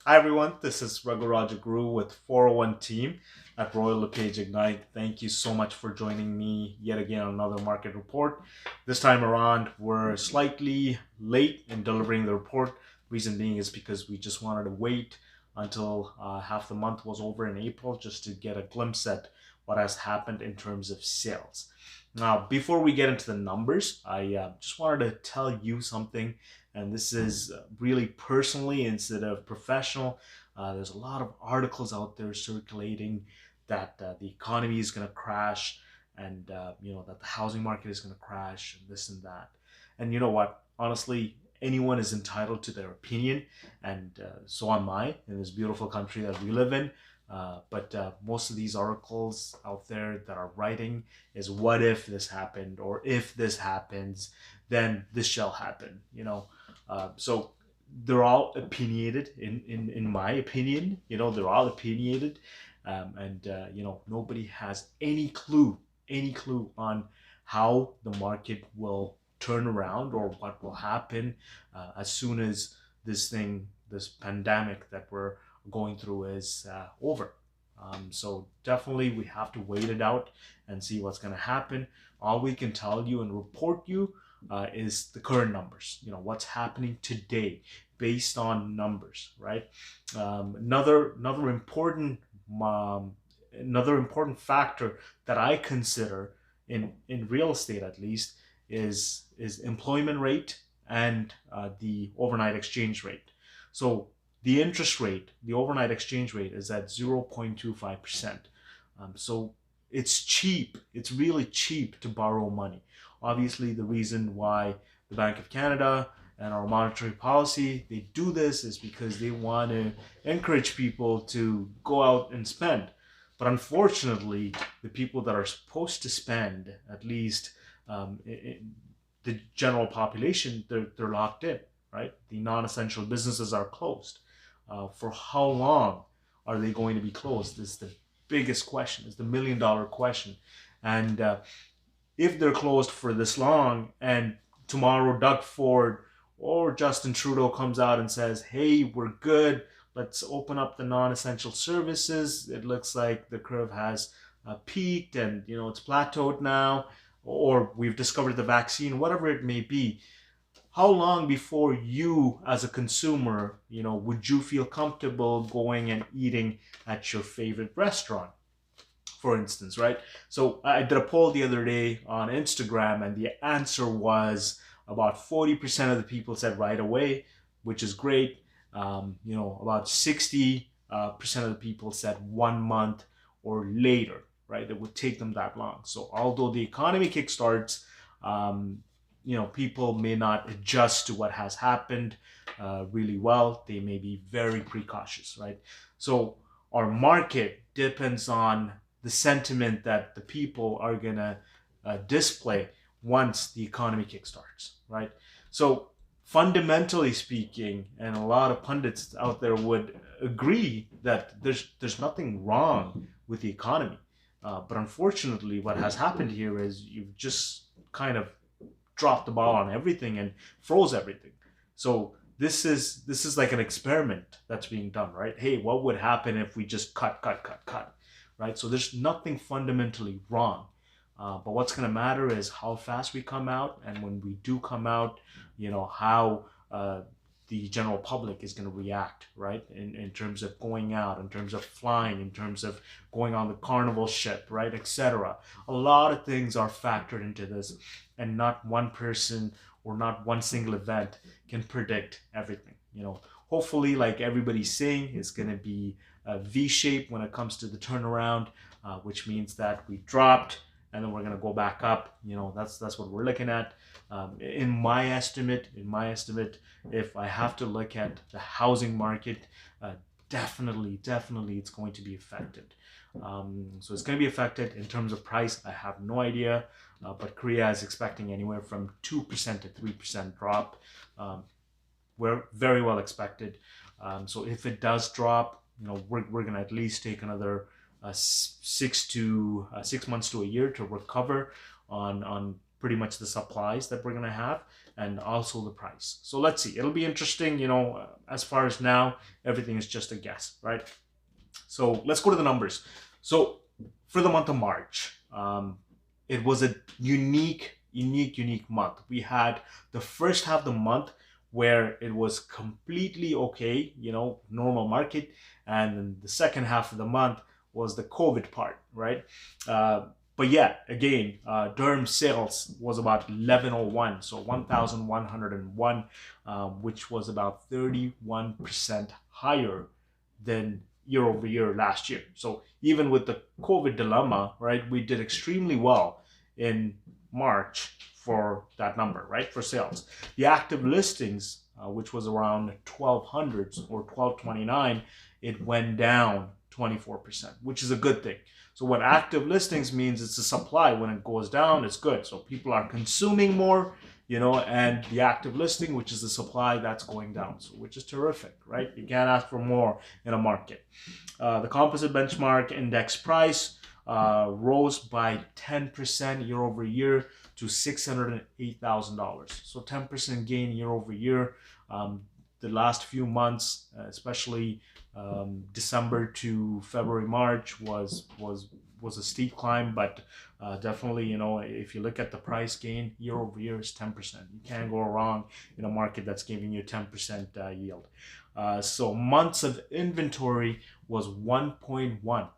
Hi everyone, this is Raghu Guru with 401 team at Royal LePage Ignite. Thank you so much for joining me yet again on another market report. This time around, we're slightly late in delivering the report. Reason being is because we just wanted to wait until half the month was over in April just to get a glimpse at what has happened in terms of sales. Now, before we get into the numbers, I just wanted to tell you something, and this is really personally instead of professional. There's a lot of articles out there circulating that the economy is going to crash, and that the housing market is going to crash, and this and that. And you know what? Honestly, anyone is entitled to their opinion, and so am I in this beautiful country that we live in. But most of these articles out there that are writing is what if this happened, or if this happens, then this shall happen. So they're all opinionated in my opinion. They're all opinionated, and nobody has any clue on how the market will turn around or what will happen as soon as this pandemic that we're going through is over. So definitely we have to wait it out and see what's going to happen. All we can tell you and report you is the current numbers. What's happening today based on numbers, right? Another important um, another important factor that I consider in real estate at least is employment rate and the overnight exchange rate. So the interest rate, the overnight exchange rate is at 0.25%. So it's cheap. It's really cheap to borrow money. Obviously, the reason why the Bank of Canada and our monetary policy they do this is because they want to encourage people to go out and spend. But unfortunately, the people that are supposed to spend, at least the general population, they're locked in, right? The non-essential businesses are closed. For how long are they going to be closed? Is the biggest question. Is the $1 million question. And if they're closed for this long, and tomorrow Doug Ford or Justin Trudeau comes out and says, "Hey, we're good. Let's open up the non-essential services. It looks like the curve has peaked and it's plateaued now, or we've discovered the vaccine," whatever it may be. How long before you as a consumer, would you feel comfortable going and eating at your favorite restaurant, for instance, right? So I did a poll the other day on Instagram, and the answer was about 40% of the people said right away, which is great. About 60% of the people said 1 month or later, right? It would take them that long. So although the economy kickstarts, people may not adjust to what has happened really well. They may be very precautious, right? So our market depends on the sentiment that the people are gonna display once the economy kickstarts, right? So fundamentally speaking, and a lot of pundits out there would agree that there's nothing wrong with the economy, but unfortunately, what has happened here is you've just kind of dropped the ball on everything and froze everything. So this is like an experiment that's being done, right? Hey, what would happen if we just cut, right? So there's nothing fundamentally wrong. But what's going to matter is how fast we come out, and when we do come out, how the general public is going to react, right? In terms of going out, in terms of flying, in terms of going on the carnival ship, right, etc. A lot of things are factored into this, and not one person or not one single event can predict everything. Hopefully, like everybody's saying, it's going to be a V shape when it comes to the turnaround, which means that we dropped and then we're going to go back up. That's what we're looking at. In my estimate, if I have to look at the housing market, definitely, it's going to be affected. So it's going to be affected in terms of price. I have no idea, but Korea is expecting anywhere from 2% to 3% drop. We're very well expected. So if it does drop, we're going to at least take another 6 months to a year to recover on pretty much the supplies that we're going to have and also the price. So let's see. It'll be interesting. As far as now, everything is just a guess, right? So let's go to the numbers. So for the month of March, it was a unique month. We had the first half of the month where it was completely okay, normal market. And then the second half of the month was the COVID part, right? But yeah, again, Durham sales was about 1101, so 1,101, which was about 31% higher than year over year last year. So even with the COVID dilemma, right, we did extremely well in March for that number, right, for sales. The active listings, which was around 1,200 or 1,229, it went down 24%, which is a good thing. So what active listings means, it's a supply. When it goes down, it's good. So people are consuming more, and the active listing, which is the supply, that's going down, so which is terrific, right? You can't ask for more in a market. The composite benchmark index price rose by 10% year over year to $608,000. So 10% gain year over year. The last few months, especially December to February, March, was a steep climb, but definitely, if you look at the price gain year over year, is 10%. You can't go wrong in a market that's giving you 10% yield. So months of inventory was 1.1.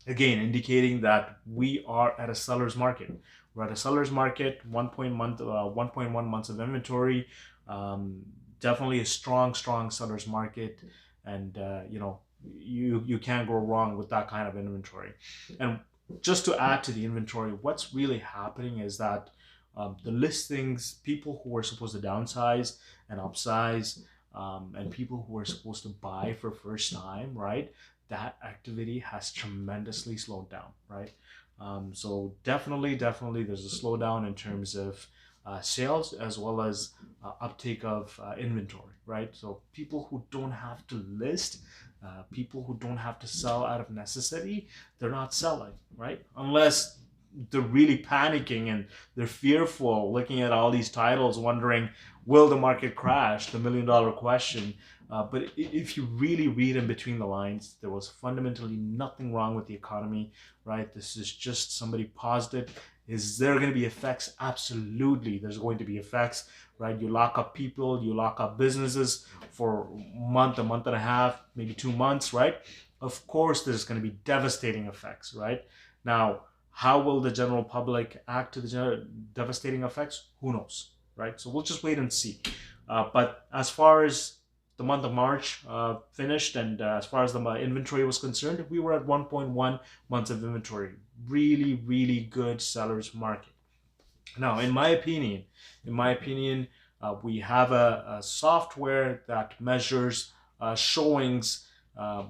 Again, indicating that we are at a seller's market. We're at a seller's market, 1.1 months of inventory. Definitely a strong seller's market, and you can't go wrong with that kind of inventory. And just to add to the inventory, what's really happening is that the listings, people who are supposed to downsize and upsize, and people who are supposed to buy for first time, right? That activity has tremendously slowed down, right? So definitely there's a slowdown in terms of sales, as well as uptake of inventory, right? So people who don't have to list, people who don't have to sell out of necessity, they're not selling, right? Unless they're really panicking and they're fearful, looking at all these titles, wondering, will the market crash? The $1 million question. But if you really read in between the lines, there was fundamentally nothing wrong with the economy, right? This is just somebody paused it. Is there going to be effects? Absolutely, there's going to be effects, right? You lock up people, you lock up businesses for a month and a half, maybe 2 months, right? Of course, there's going to be devastating effects, right? Now, how will the general public act to the devastating effects? Who knows, right? So we'll just wait and see. But as far as the month of March finished, and as far as the inventory was concerned, we were at 1.1 months of inventory. Really good seller's market. Now, in my opinion, we have a software that measures showings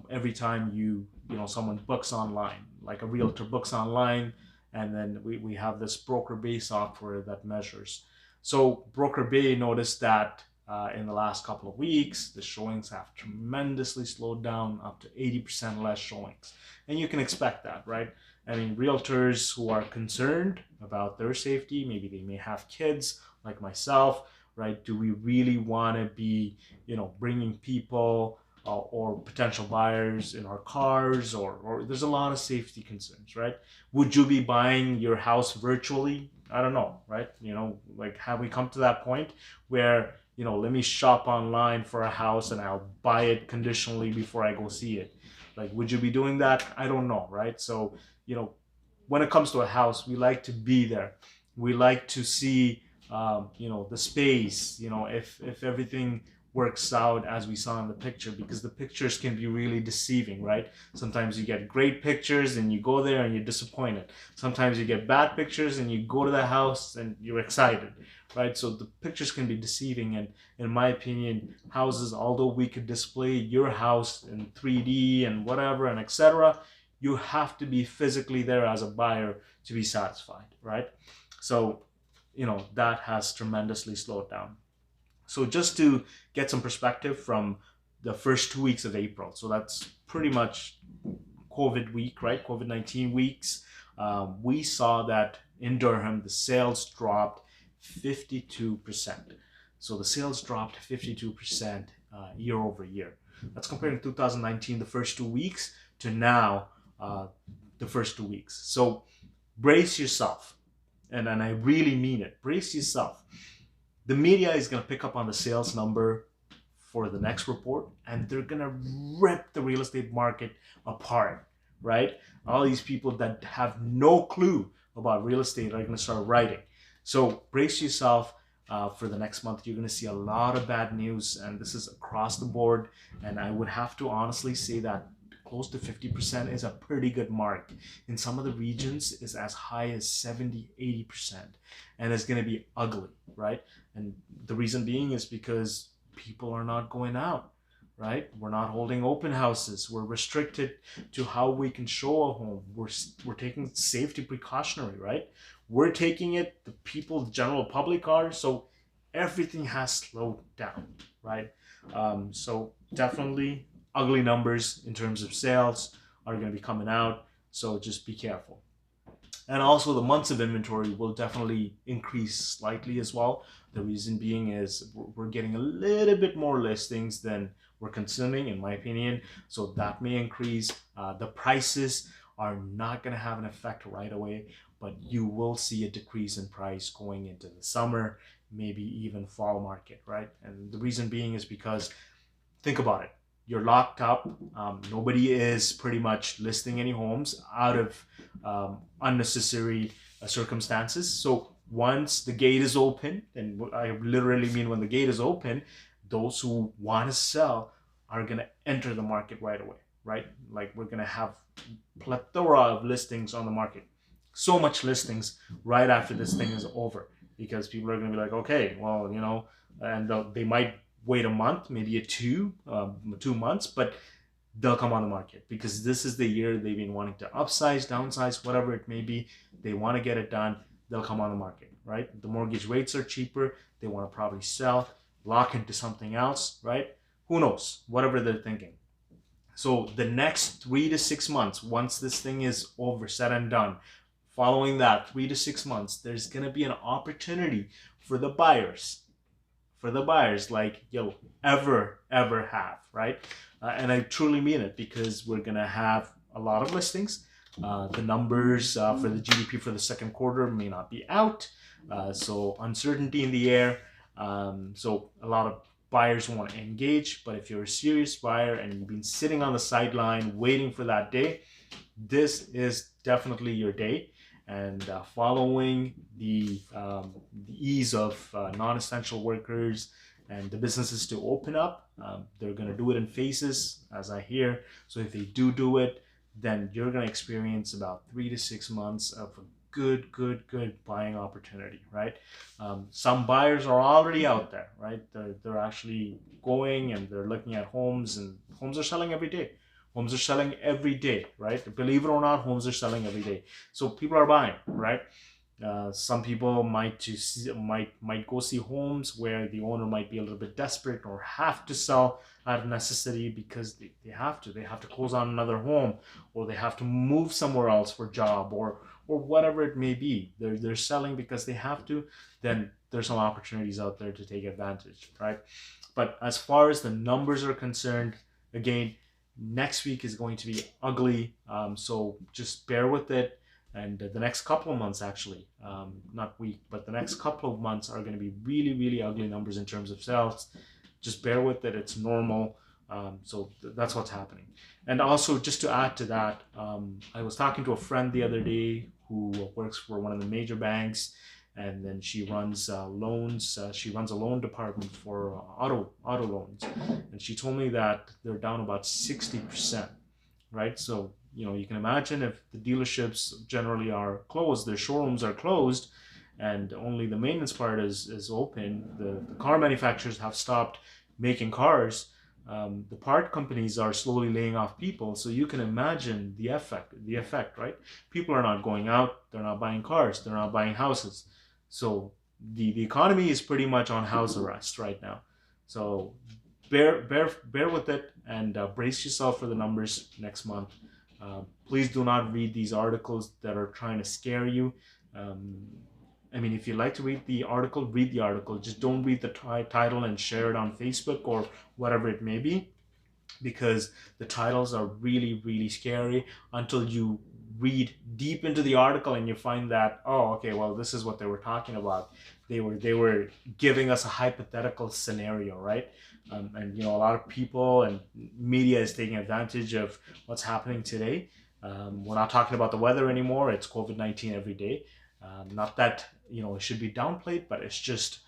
every time someone books online, like a realtor books online, and then we have this Broker Bay software that measures. So Broker Bay noticed that in the last couple of weeks, the showings have tremendously slowed down, up to 80% less showings. And you can expect that, right? I mean, realtors who are concerned about their safety, maybe they may have kids like myself, right? Do we really want to be, bringing people or potential buyers in our cars, or there's a lot of safety concerns, right? Would you be buying your house virtually? I don't know, right? Have we come to that point where, let me shop online for a house and I'll buy it conditionally before I go see it? Like, would you be doing that? I don't know, right? So, when it comes to a house, we like to be there. We like to see, the space, if everything works out as we saw in the picture, because the pictures can be really deceiving, right? Sometimes you get great pictures and you go there and you're disappointed. Sometimes you get bad pictures and you go to the house and you're excited, right? So the pictures can be deceiving. And in my opinion, houses, although we could display your house in 3D and whatever and etc., you have to be physically there as a buyer to be satisfied, right? So, that has tremendously slowed down. So just to get some perspective from the first 2 weeks of April, so that's pretty much COVID week, right? COVID-19 weeks. We saw that in Durham, the sales dropped 52%. So the sales dropped 52% year over year. That's comparing 2019, the first 2 weeks, to now, the first 2 weeks. So brace yourself. And I really mean it. Brace yourself. The media is going to pick up on the sales number for the next report, and they're going to rip the real estate market apart, right? All these people that have no clue about real estate are going to start writing. So brace yourself for the next month. You're going to see a lot of bad news, and this is across the board. And I would have to honestly say that close to 50% is a pretty good mark. In some of the regions, is as high as 70, 80%. And it's going to be ugly, right? And the reason being is because people are not going out, right? We're not holding open houses. We're restricted to how we can show a home. We're taking safety precautionary, right? We're taking it. The people, the general public are. So everything has slowed down, right? So definitely ugly numbers in terms of sales are going to be coming out. So just be careful. And also the months of inventory will definitely increase slightly as well. The reason being is we're getting a little bit more listings than we're consuming, in my opinion. So that may increase. The prices are not going to have an effect right away, but you will see a decrease in price going into the summer, maybe even fall market, right? And the reason being is because, think about it. You're locked up. Nobody is pretty much listing any homes out of unnecessary circumstances. So once the gate is open, and I literally mean when the gate is open, those who want to sell are going to enter the market right away, right? Like we're going to have plethora of listings on the market. So much listings right after this thing is over, because people are going to be like, okay, well, you know, and they might wait a month, maybe 2 months, but they'll come on the market because this is the year they've been wanting to upsize, downsize, whatever it may be. They want to get it done. They'll come on the market, right? The mortgage rates are cheaper. They want to probably sell, lock into something else, right? Who knows? Whatever they're thinking. So the next 3 to 6 months, once this thing is over, said and done, following that 3 to 6 months, there's going to be an opportunity for the buyers like you'll ever have, right? And I truly mean it, because we're going to have a lot of listings. The numbers for the GDP for the second quarter may not be out. So uncertainty in the air. So a lot of buyers want to engage, but if you're a serious buyer and you've been sitting on the sideline waiting for that day, this is definitely your day. And following the ease of non-essential workers and the businesses to open up, they're going to do it in phases, as I hear. So if they do it, then you're going to experience about 3 to 6 months of a good buying opportunity, right? Some buyers are already out there, right? They're actually going and they're looking at homes, and homes are selling every day. Homes are selling every day, right? Believe it or not, homes are selling every day. So people are buying, right? Some people might go see homes where the owner might be a little bit desperate or have to sell out of necessity because they have to close on another home, or they have to move somewhere else for job, or whatever it may be. They're selling because they have to. Then there's some opportunities out there to take advantage, right? But as far as the numbers are concerned, again, next week is going to be ugly, so just bear with it. And the next couple of months, actually, not week, but the next couple of months are going to be really ugly numbers in terms of sales. Just bear with it. It's normal. So that's what's happening. And also, just to add to that, I was talking to a friend the other day who works for one of the major banks, and then she runs loans. She runs a loan department for auto loans, and she told me that they're down about 60%, right? So you can imagine if the dealerships generally are closed, their showrooms are closed, and only the maintenance part is open. The car manufacturers have stopped making cars. The part companies are slowly laying off people, so you can imagine the effect, right? People are not going out, they're not buying cars, they're not buying houses. So the economy is pretty much on house arrest right now. So bear with it, and brace yourself for the numbers next month. Please do not read these articles that are trying to scare you. I mean, if you like to read the article, read the article. Just don't read the title and share it on Facebook or whatever it may be, because the titles are really, really scary until you read deep into the article and you find that, oh, okay, well, this is what they were talking about. They were giving us a hypothetical scenario, right? And a lot of people and media is taking advantage of what's happening today. We're not talking about the weather anymore. It's COVID-19 every day. Not that it should be downplayed, but it's just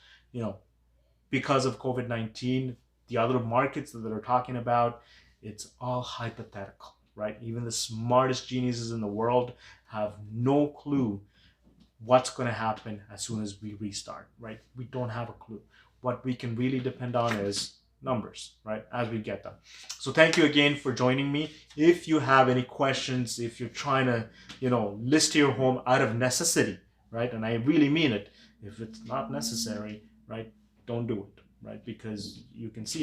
because of COVID-19, the other markets that they're talking about, it's all hypothetical, right? Even the smartest geniuses in the world have no clue what's going to happen as soon as we restart, right? We don't have a clue. What we can really depend on is numbers, right? As we get them. So thank you again for joining me. If you have any questions, if you're trying to, list your home out of necessity, right? And I really mean it. If it's not necessary, right, don't do it, right? Because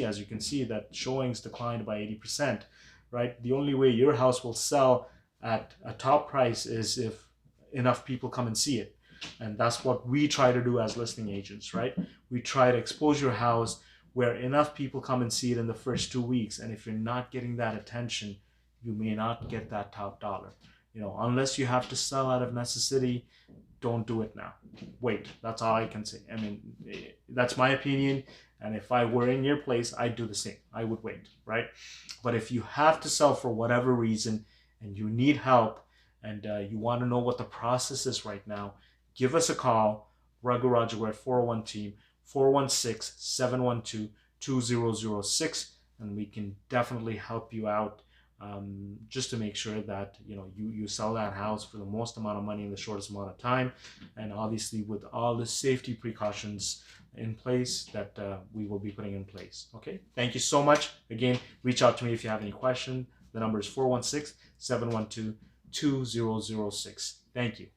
as you can see that showings declined by 80%, right? The only way your house will sell at a top price is if enough people come and see it. And that's what we try to do as listing agents, right? We try to expose your house where enough people come and see it in the first 2 weeks. And if you're not getting that attention, you may not get that top dollar. Unless you have to sell out of necessity, don't do it now. Wait. That's all I can say. I mean, that's my opinion. And if I were in your place, I'd do the same. I would wait, right? But if you have to sell for whatever reason and you need help and you want to know what the process is right now, give us a call. Rugger Roger, we're at 401 team, 416-712-2006, and we can definitely help you out. Just to make sure that you sell that house for the most amount of money in the shortest amount of time, and obviously with all the safety precautions in place that we will be putting in place. Okay, thank you so much. Again, reach out to me if you have any question. The number is 416-712-2006. Thank you.